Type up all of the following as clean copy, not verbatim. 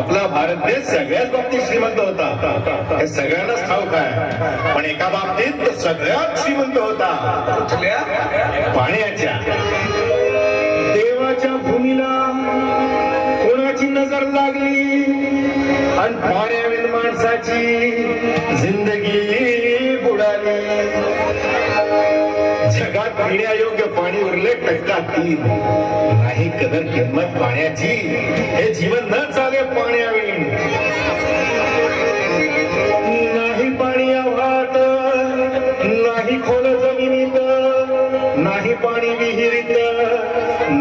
आपला भारत देश सगळ्याच बाबतीत श्रीमंत होता, हे सगळ्यांनाच ठाऊक आहे. पण एका बाबतीत तो सगळ्यात श्रीमंत होता, कुठल्या? पाण्याच्या. देवाच्या भूमीला कोणाची नजर लागली आणि पाण्याविन माणसाची जिंदगी बुडाली. जगात पिण्यायोग्य पाणी उरले टक्का 3. नाही कदर किंमत पाण्याची, हे जीवन न चाले पाण्याविन. नाही पाणी आव्हात, नाही खोल जमिनीत, नाही पाणी विहिरीत,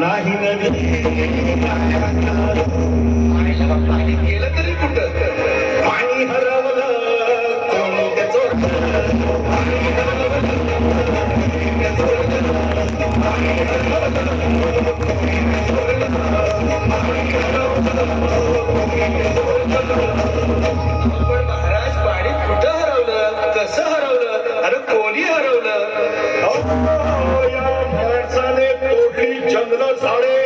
नाही नदी. पाणी गेलं तरी कुठं? पाणी हरवलं कोणी ते चोरलं. पण महाराज पाणी कुठं हरवलं, कसं हरवलं, अरे कोणी हरवलं? या माणसाने तोडली जंगल झाडे,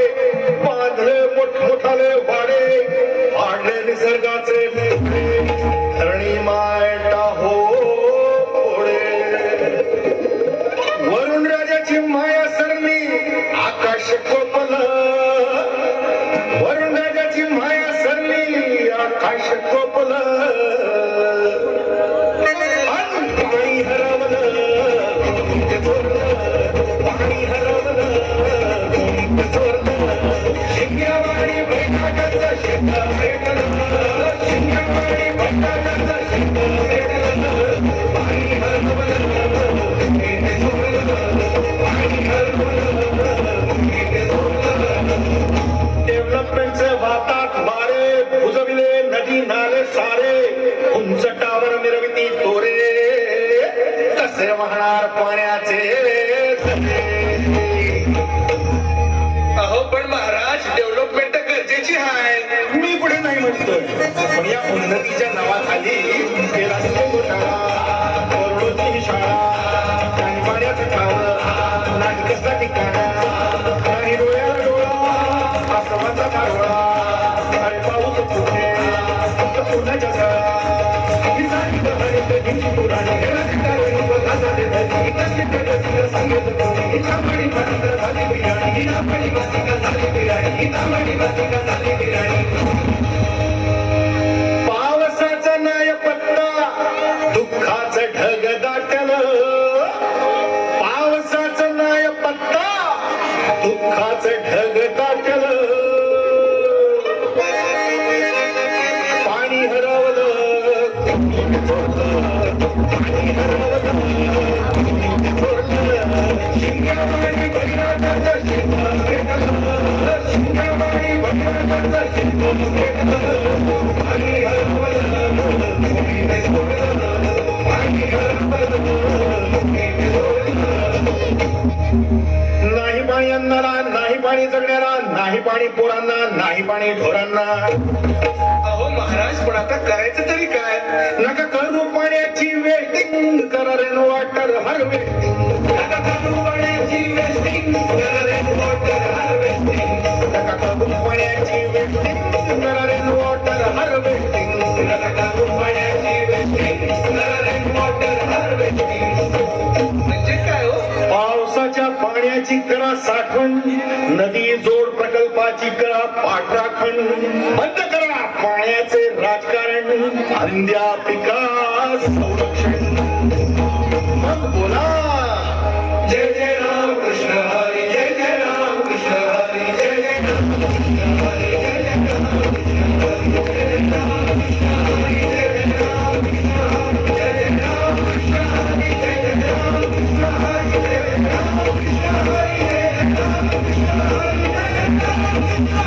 बांधले मोठमोठाले वाडे, पाडले निसर्गाचे धरणी मायटा हो पुढे. वरुण राजाची माया सरली, आकाश कोपलं. वरुण राजाची माया सरली, आकाश कोपलं. पाणी हरवलं, पाणी हरवलं, शिंग्यावाडी बैठाकाचं शेत भेटलं, शिंग्यावाडी बैठाकाचं शेत भेटलं. पाणी हरवलं, पाणी हरवलं. डेव्हलपमेंटचे वाहतात वारे, बुजविले नदी नाले सारे, उंच टावर मिरविती तोरे, कसे वाहणार पाण्याचे. अहो पण महाराज डेव्हलपमेंट गरजेची आहे. मी पुढे नाही म्हणतोय, पण या उन्नतीच्या नावाखाली हे रस्ते घोटाळा, करोडोची शाळा, आणि पाण्याचं खावं, नाटकाचा ठिकाणा, आणि डोळ्याला डोळा, आसमाचा मारवळा. अरे पाऊस कुठे, फक्त सोन्याच्या सळा, ही सारी कहाणी कधीची पुराणी, हे रस्त्यावर बघायला दे धरी, ही कशी प्रगतीला सांगत कोणी, ही तांबडी मातीका झाली बिर्याणी, ही तांबडी मातीका झाली बिर्याणी, ही तांबडी मातीका झाली बिर्याणी. पावसाचा नाही पत्ता, दुःखाचं ढग दाटलं. पावसाचं नाही पत्ता, दुःखाचं ढग दाटलं. पाणी हरवलं, पाणी हरवलं, शिंग्यावाडी बैरागाचं शेत भेटलं, शिंग्यावाडी बैरागाचं शेत भेटलं. पाणी हरवलं, पाणी हरवलं. नाही पाणी अन्नाला, नाही पाणी जगण्याला, नाही पाणी पोरांना, नाही पाणी ढोरांना. अहो महाराज पण आता करायचं तरी काय? नका करू पाण्याची वेस्टिंग, करा रेन वॉटर हार्वेस्टिंग. नका करू पाण्याची वेस्टिंग, करा रेन वॉटर हार्वेस्टिंग. नका करू पाण्याची वेस्टिंग, करा रेन वॉटर हार्वेस्टिंग. नका करू पाण्याची वेस्टिंग, करा रेन वॉटर हार्वेस्टिंग. म्हणजे काय हो? पावसाच्या पाण्याची करा साठवण, नदी जोड प्रकल्पाची करा पाठराखण. बंद करा पाण्याचे राजकारण, अंध्या पिकास संरक्षण. मग बोला जय जय राम कृष्ण हरी, जय जय राम कृष्ण हरी, जय जय राम कृष्ण हरी, जय जय राम कृष्ण हरी, जय जय राम कृष्ण हरी, जय जय राम कृष्ण हरी, जय जय राम कृष्ण हरी, जय जय राम कृष्ण हरी, जय जय राम कृष्ण हरी, जय जय राम कृष्ण हरी, जय जय राम कृष्ण हरी.